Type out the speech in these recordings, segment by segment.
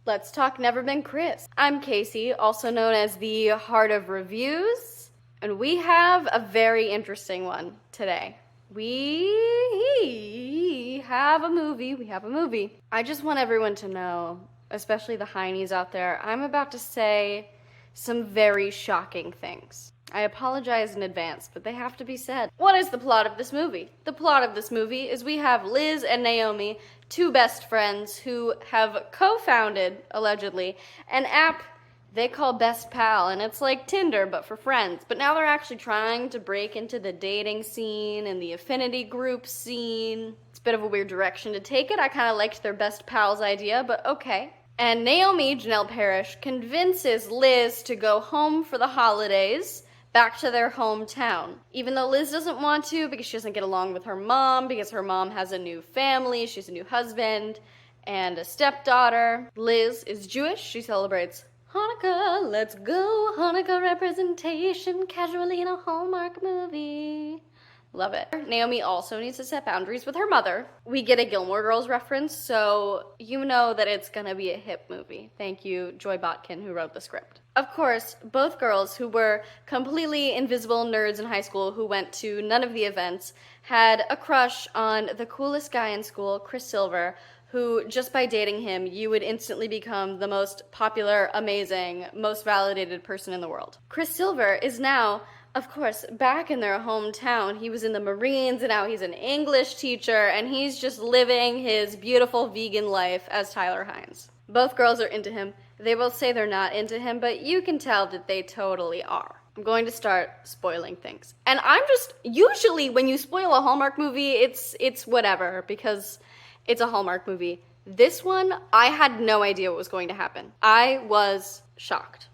Let's talk Never Been Chris. I'm Casey, also known as the Heart of Reviews, and we have a very interesting one today. We have a movie. I just want everyone to know, especially the Hynes out there, I'm about to say some very shocking things. I apologize in advance, but they have to be said. What is the plot of this movie? The plot of this movie is we have Liz and Naomi, two best friends who have co-founded, allegedly, an app they call Best Pal, and it's like Tinder, but for friends. But now they're actually trying to break into the dating scene and the affinity group scene. It's a bit of a weird direction to take it. I kind of liked their Best Pals idea, but okay. And Naomi, Janel Parrish, convinces Liz to go home for the holidays, back to their hometown. Even though Liz doesn't want to because she doesn't get along with her mom, because her mom has a new family, she's a new husband, and a stepdaughter. Liz is Jewish, she celebrates Hanukkah, let's go, Hanukkah representation, casually in a Hallmark movie. Love it. Naomi also needs to set boundaries with her mother. We get a Gilmore Girls reference, so you know that it's gonna be a hip movie. Thank you, Joy Botkin, who wrote the script. Of course, both girls who were completely invisible nerds in high school who went to none of the events had a crush on the coolest guy in school, Chris Silver, who, just by dating him, you would instantly become the most popular, amazing, most validated person in the world. Chris Silver is now, of course, back in their hometown. He was in the Marines, and now he's an English teacher, and he's just living his beautiful vegan life as Tyler Hynes. Both girls are into him. They both say they're not into him, but you can tell that they totally are. I'm going to start spoiling things. And usually when you spoil a Hallmark movie, it's whatever, because it's a Hallmark movie. This one, I had no idea what was going to happen. I was shocked.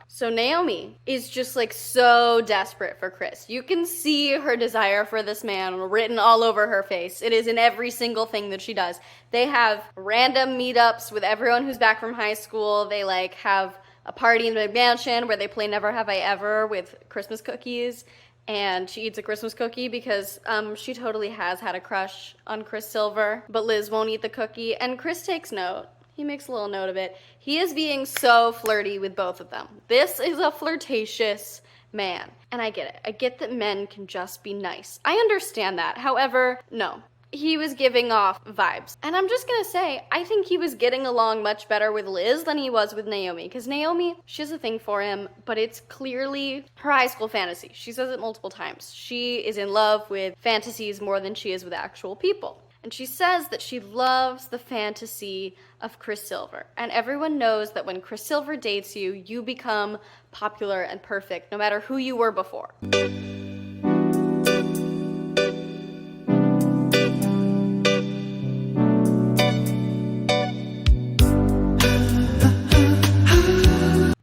So Naomi is just like so desperate for Chris. You can see her desire for this man written all over her face. It is in every single thing that she does. They have random meetups with everyone who's back from high school. They have a party in the mansion where they play Never Have I Ever with Christmas cookies. And she eats a Christmas cookie because she totally has had a crush on Chris Silver. But Liz won't eat the cookie, and Chris takes note. He makes a little note of it. He is being so flirty with both of them. This is a flirtatious man. And I get it. I get that men can just be nice. I understand that. However, no. He was giving off vibes. And I'm just gonna say, I think he was getting along much better with Liz than he was with Naomi. Because Naomi, she has a thing for him, but it's clearly her high school fantasy. She says it multiple times. She is in love with fantasies more than she is with actual people. And she says that she loves the fantasy of Chris Silver. And everyone knows that when Chris Silver dates you, you become popular and perfect, no matter who you were before.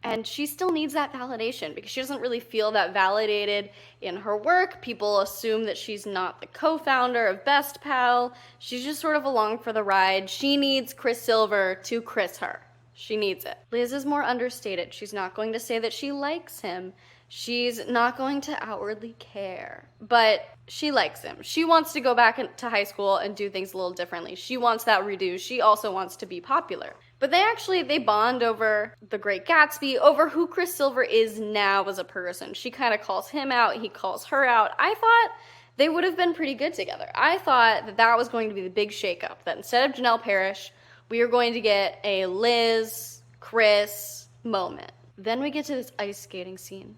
And she still needs that validation because she doesn't really feel that validated in her work. People assume that she's not the co-founder of Best Pal. She's just sort of along for the ride. She needs Chris Silver to Chris her. She needs it. Liz is more understated. She's not going to say that she likes him. She's not going to outwardly care. But she likes him. She wants to go back to high school and do things a little differently. She wants that redo. She also wants to be popular. But they bond over The Great Gatsby, over who Chris Silver is now as a person. She kind of calls him out, he calls her out. I thought they would have been pretty good together. I thought that was going to be the big shakeup, that instead of Janel Parrish, we are going to get a Liz, Chris moment. Then we get to this ice skating scene.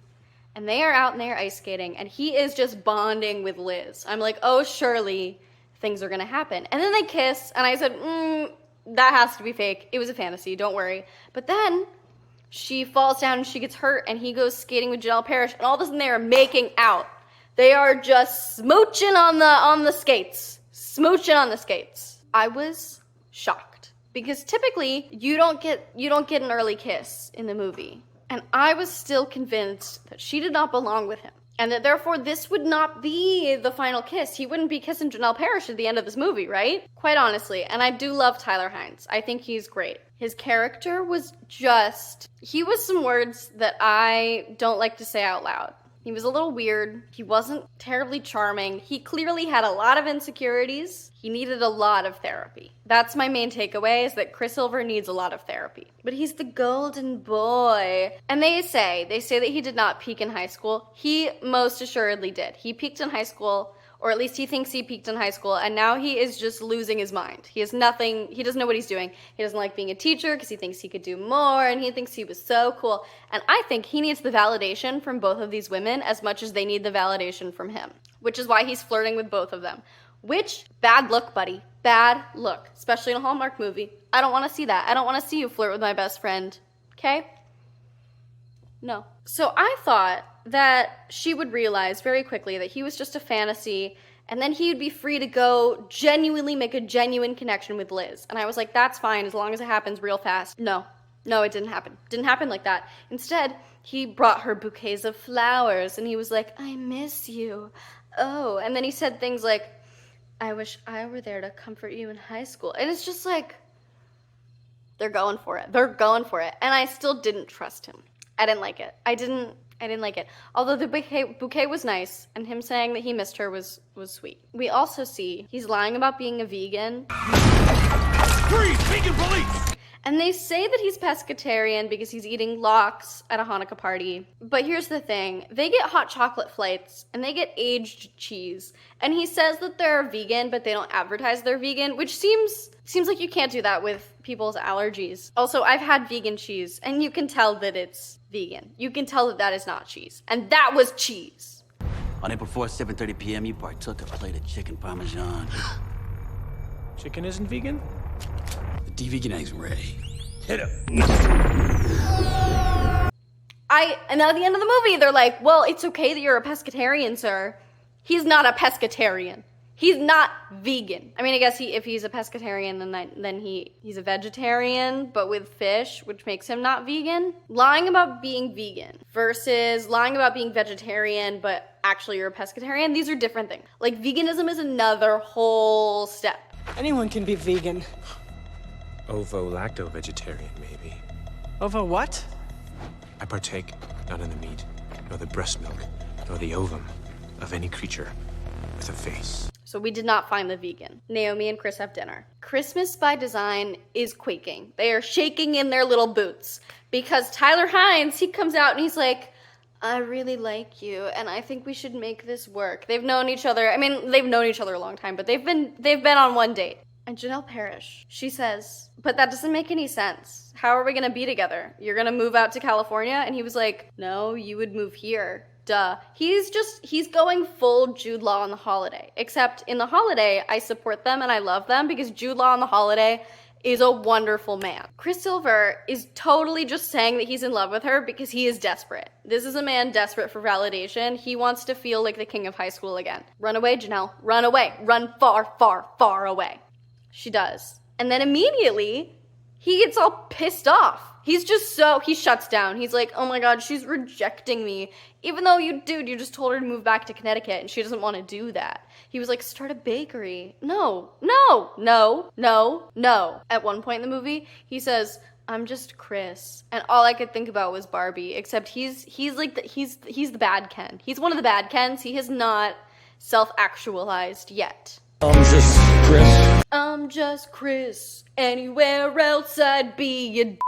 And they are out and they are ice skating, and he is just bonding with Liz. I'm like, oh, surely things are gonna happen. And then they kiss, and I said, that has to be fake. It was a fantasy, don't worry. But then she falls down and she gets hurt, and he goes skating with Janel Parrish, and all of a sudden they are making out. They are just smooching on the skates. Smooching on the skates. I was shocked. Because typically, you don't get an early kiss in the movie. And I was still convinced that she did not belong with him. And that therefore this would not be the final kiss. He wouldn't be kissing Janel Parrish at the end of this movie, right? Quite honestly. And I do love Tyler Hynes. I think he's great. His character was he was some words that I don't like to say out loud. He was a little weird. He wasn't terribly charming. He clearly had a lot of insecurities. He needed a lot of therapy. That's my main takeaway, is that Chris Silver needs a lot of therapy. But he's the golden boy. And they say that he did not peak in high school. He most assuredly did. He peaked in high school, or at least he thinks he peaked in high school, and now he is just losing his mind. He doesn't know what he's doing. He doesn't like being a teacher because he thinks he could do more, and he thinks he was so cool. And I think he needs the validation from both of these women as much as they need the validation from him, which is why he's flirting with both of them. Which, bad look, buddy. Bad look, especially in a Hallmark movie. I don't want to see that. I don't want to see you flirt with my best friend, okay? No. So I thought that she would realize very quickly that he was just a fantasy, and then he would be free to go genuinely make a genuine connection with Liz. And I was like, that's fine, as long as it happens real fast. No, it didn't happen. Didn't happen like that. Instead, he brought her bouquets of flowers, and he was like, I miss you. Oh, and then he said things like, I wish I were there to comfort you in high school. And it's just like, they're going for it. They're going for it. And I still didn't trust him. I didn't like it. I didn't like it. Although the bouquet was nice, and him saying that he missed her was sweet. We also see he's lying about being a vegan. Freeze! Vegan police! And they say that he's pescatarian because he's eating lox at a Hanukkah party. But here's the thing. They get hot chocolate flights, and they get aged cheese. And he says that they're vegan, but they don't advertise they're vegan, which seems like you can't do that with people's allergies. Also, I've had vegan cheese, and you can tell that it's vegan. You can tell that that is not cheese. And that was cheese. On April 4th, 7:30 p.m., you partook a plate of chicken parmesan. Chicken isn't vegan? The de-veganizing Ray. Hit him. And at the end of the movie, they're like, well, it's okay that you're a pescatarian, sir. He's not a pescatarian. He's not vegan. I mean, I guess if he's a pescatarian, then he's a vegetarian, but with fish, which makes him not vegan. Lying about being vegan versus lying about being vegetarian, but actually you're a pescatarian, these are different things. Like, veganism is another whole step. Anyone can be vegan. Ovo-lacto-vegetarian, maybe. Over what? I partake not in the meat, nor the breast milk, nor the ovum of any creature with a face. So we did not find the vegan. Naomi and Chris have dinner. Christmas by Design is quaking. They are shaking in their little boots because Tyler Hynes, he comes out and he's like, I really like you, and I think we should make this work. They've known each other. I mean, they've known each other a long time, but they've been on one date. And Janel Parrish, she says, but that doesn't make any sense. How are we gonna be together? You're gonna move out to California? And he was like, no, you would move here. Duh. He's going full Jude Law on The Holiday. Except in The Holiday, I support them and I love them because Jude Law on The Holiday is a wonderful man. Chris Silver is totally just saying that he's in love with her because he is desperate. This is a man desperate for validation. He wants to feel like the king of high school again. Run away, Janel. Run away. Run far, far, far away. She does. And then immediately, he gets all pissed off. He shuts down. He's like, oh my God, she's rejecting me. Even though you just told her to move back to Connecticut and she doesn't want to do that. He was like, start a bakery. No. At one point in the movie, he says, I'm just Chris. And all I could think about was Barbie, except he's the bad Ken. He's one of the bad Kens. He has not self-actualized yet. I'm just Chris. Anywhere else I'd be a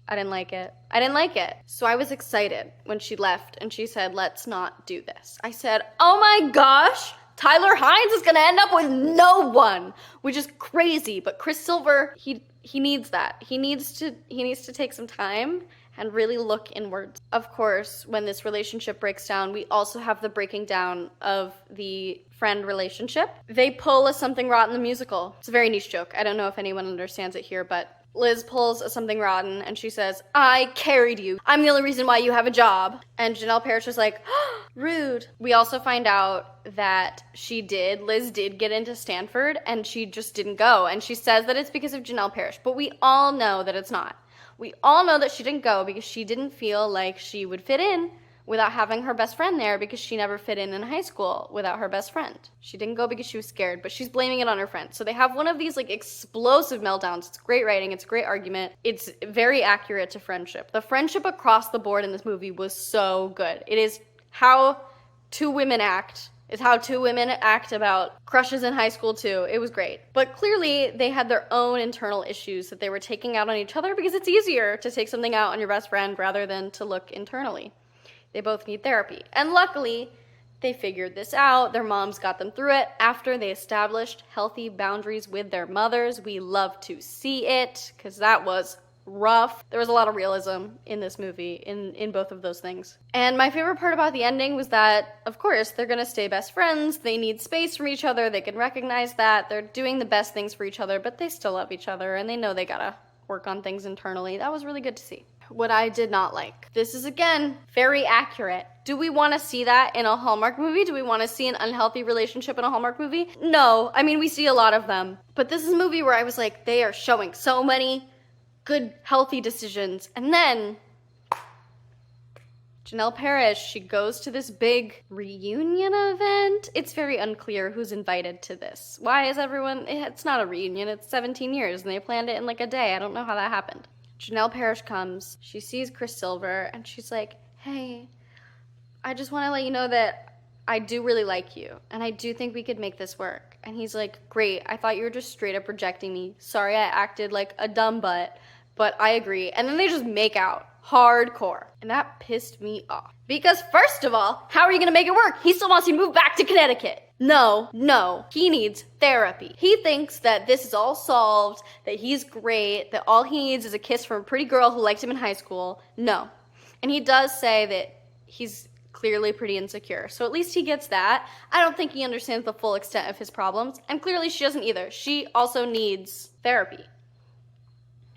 I didn't like it. So I was excited when she left and she said, let's not do this. I said, oh my gosh, Tyler Hynes is gonna end up with no one, which is crazy. But Chris Silver, he needs that. He needs to take some time and really look inwards. Of course, when this relationship breaks down, we also have the breaking down of the friend relationship. They pull a Something Rotten the musical. It's a very niche joke. I don't know if anyone understands it here, but Liz pulls a Something Rotten and she says, I carried you. I'm the only reason why you have a job. And Janel Parrish was like, oh, rude. We also find out that Liz did get into Stanford and she just didn't go. And she says that it's because of Janel Parrish, but we all know that it's not. We all know that she didn't go because she didn't feel like she would fit in without having her best friend there because she never fit in high school without her best friend. She didn't go because she was scared, but she's blaming it on her friend. So they have one of these like explosive meltdowns. It's great writing. It's a great argument. It's very accurate to friendship. The friendship across the board in this movie was so good. It is how two women act is how two women act about crushes in high school too. It was great. But clearly they had their own internal issues that they were taking out on each other because it's easier to take something out on your best friend rather than to look internally. They both need therapy. And luckily, they figured this out. Their moms got them through it after they established healthy boundaries with their mothers. We love to see it because that was rough. There was a lot of realism in this movie, in both of those things. And my favorite part about the ending was that, of course, they're gonna stay best friends. They need space from each other. They can recognize that. They're doing the best things for each other, but they still love each other, and they know they gotta work on things internally. That was really good to see. What I did not like. This is, again, very accurate. Do we want to see that in a Hallmark movie? Do we want to see an unhealthy relationship in a Hallmark movie? No. I mean, we see a lot of them. But this is a movie where I was like, they are showing so many good, healthy decisions. And then Janel Parrish, she goes to this big reunion event. It's very unclear who's invited to this. Why is everyone... It's not a reunion. It's 17 years, and they planned it in like a day. I don't know how that happened. Janel Parrish comes. She sees Chris Silver, and she's like, hey, I just want to let you know that I do really like you, and I do think we could make this work. And he's like, great. I thought you were just straight up rejecting me. Sorry I acted like a dumb butt. But I agree. And then they just make out hardcore. And that pissed me off. Because first of all, how are you gonna make it work? He still wants you to move back to Connecticut. No. He needs therapy. He thinks that this is all solved, that he's great, that all he needs is a kiss from a pretty girl who liked him in high school. No. And he does say that he's clearly pretty insecure. So at least he gets that. I don't think he understands the full extent of his problems. And clearly she doesn't either. She also needs therapy.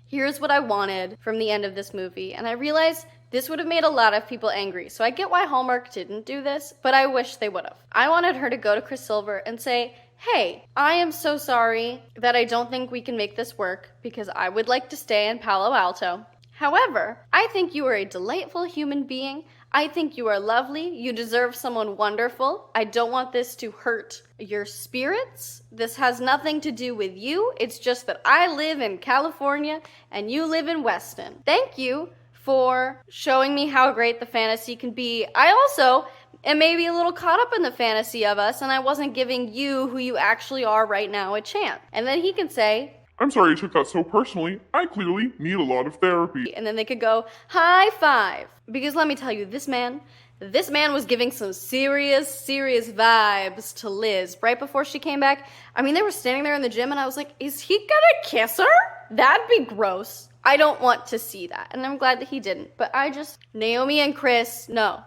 Here's what I wanted from the end of this movie, and I realize this would have made a lot of people angry, so I get why Hallmark didn't do this, but I wish they would have. I wanted her to go to Chris Silver and say, hey, I am so sorry that I don't think we can make this work because I would like to stay in Palo Alto. However, I think you are a delightful human being. I think you are lovely. You deserve someone wonderful. I don't want this to hurt your spirits. This has nothing to do with you. It's just that I live in California and you live in Weston. Thank you for showing me how great the fantasy can be. I also am maybe a little caught up in the fantasy of us, and I wasn't giving you, who you actually are right now, a chance. And then he can say, I'm sorry you took that so personally. I clearly need a lot of therapy. and then they could go, high five. Because let me tell you, this man was giving some serious vibes to Liz right before she came back. I mean, they were standing there in the gym, and I was like, is he gonna kiss her? That'd be gross. I don't want to see that, and I'm glad that he didn't. But Naomi and Chris, no,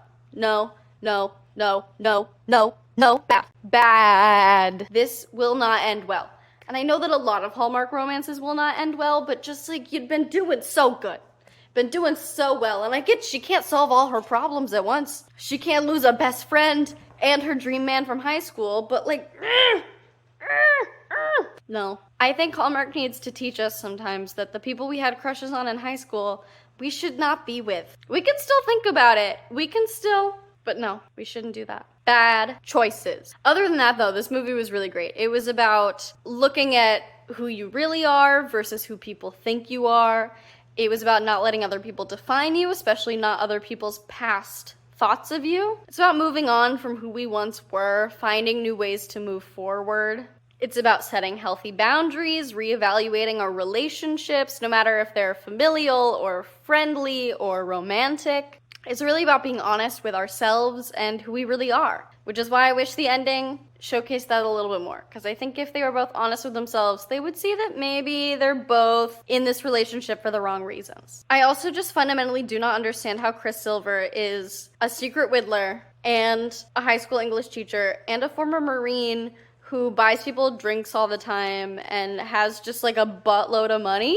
bad. This will not end well. And I know that a lot of Hallmark romances will not end well, but just like, you'd been doing so good. Been doing so well. And I get she can't solve all her problems at once. She can't lose a best friend and her dream man from high school, but like, no. I think Hallmark needs to teach us sometimes that the people we had crushes on in high school, we should not be with. We can still think about it. But no, we shouldn't do that. Bad choices. Other than that, though, this movie was really great. It was about looking at who you really are versus who people think you are. It was about not letting other people define you, especially not other people's past thoughts of you. It's about moving on from who we once were, finding new ways to move forward. It's about setting healthy boundaries, reevaluating our relationships, no matter if they're familial or friendly or romantic. It's really about being honest with ourselves and who we really are, which is why I wish the ending showcased that a little bit more. Because I think if they were both honest with themselves, they would see that maybe they're both in this relationship for the wrong reasons. I also just fundamentally do not understand how Chris Silver is a secret whittler and a high school English teacher and a former Marine who buys people drinks all the time and has just like a buttload of money.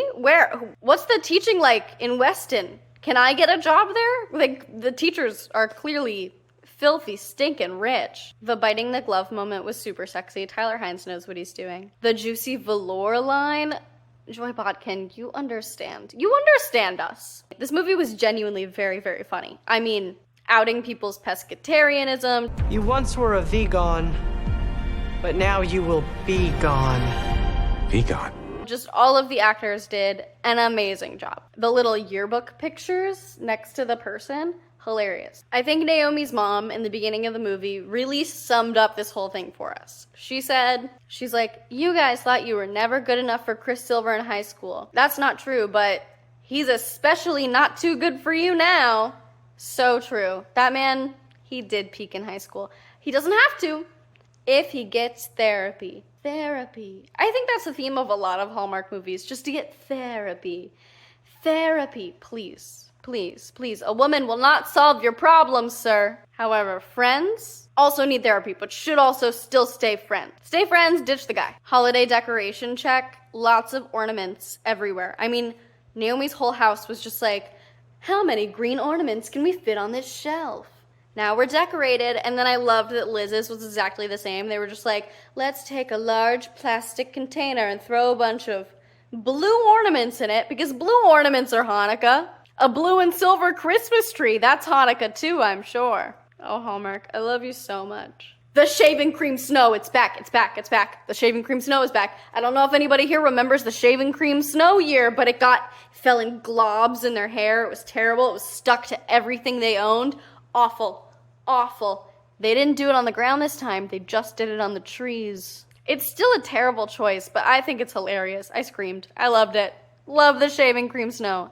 What's the teaching like in Weston? Can I get a job there? Like, the teachers are clearly filthy, stinking rich. The biting the glove moment was super sexy. Tyler Hynes knows what he's doing. The juicy velour line. Joy Botkin, you understand. You understand us. This movie was genuinely very, very funny. I mean, outing people's pescatarianism. You once were a vegan, but now you will be gone. Be gone. Just all of the actors did an amazing job. The little yearbook pictures next to the person, hilarious. I think Naomi's mom in the beginning of the movie really summed up this whole thing for us. She's like, you guys thought you were never good enough for Chris Silver in high school. That's not true, but he's especially not too good for you now. So true. That man, he did peak in high school. He doesn't have to if he gets therapy. Therapy. I think that's the theme of a lot of Hallmark movies, just to get therapy. Therapy, please. Please, please. A woman will not solve your problems, sir. However, friends also need therapy, but should also still stay friends. Stay friends, ditch the guy. Holiday decoration check. Lots of ornaments everywhere. I mean, Naomi's whole house was just like, how many green ornaments can we fit on this shelf? Now we're decorated, and then I loved that Liz's was exactly the same. They were just like, let's take a large plastic container and throw a bunch of blue ornaments in it, because blue ornaments are Hanukkah. A blue and silver Christmas tree, that's Hanukkah too, I'm sure. Oh, Hallmark, I love you so much. The shaving cream snow, it's back, it's back, it's back. The shaving cream snow is back. I don't know if anybody here remembers the shaving cream snow year, but it fell in globs in their hair. It was terrible. It was stuck to everything they owned. Awful. Awful. They didn't do it on the ground this time. They just did it on the trees. It's still a terrible choice, but I think it's hilarious. I screamed. I loved it. Love the shaving cream snow.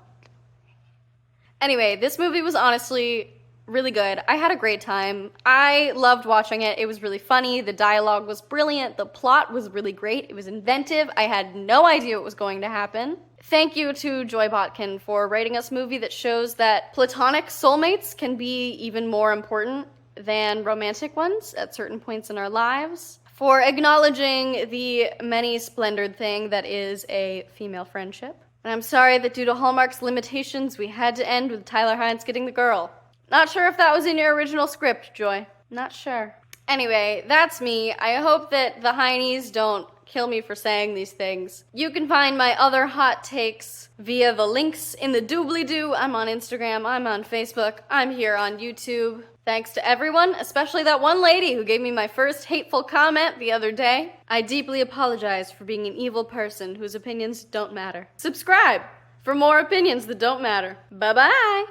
Anyway, this movie was honestly really good. I had a great time. I loved watching it. It was really funny. The dialogue was brilliant. The plot was really great. It was inventive. I had no idea what was going to happen. Thank you to Joy Botkin for writing us a movie that shows that platonic soulmates can be even more important than romantic ones at certain points in our lives. For acknowledging the many splendored thing that is a female friendship. And I'm sorry that due to Hallmark's limitations, we had to end with Tyler Hynes getting the girl. Not sure if that was in your original script, Joy. Not sure. Anyway, that's me. I hope that the Hynes don't kill me for saying these things. You can find my other hot takes via the links in the doobly-doo. I'm on Instagram, I'm on Facebook, I'm here on YouTube. Thanks to everyone, especially that one lady who gave me my first hateful comment the other day. I deeply apologize for being an evil person whose opinions don't matter. Subscribe for more opinions that don't matter. Bye-bye!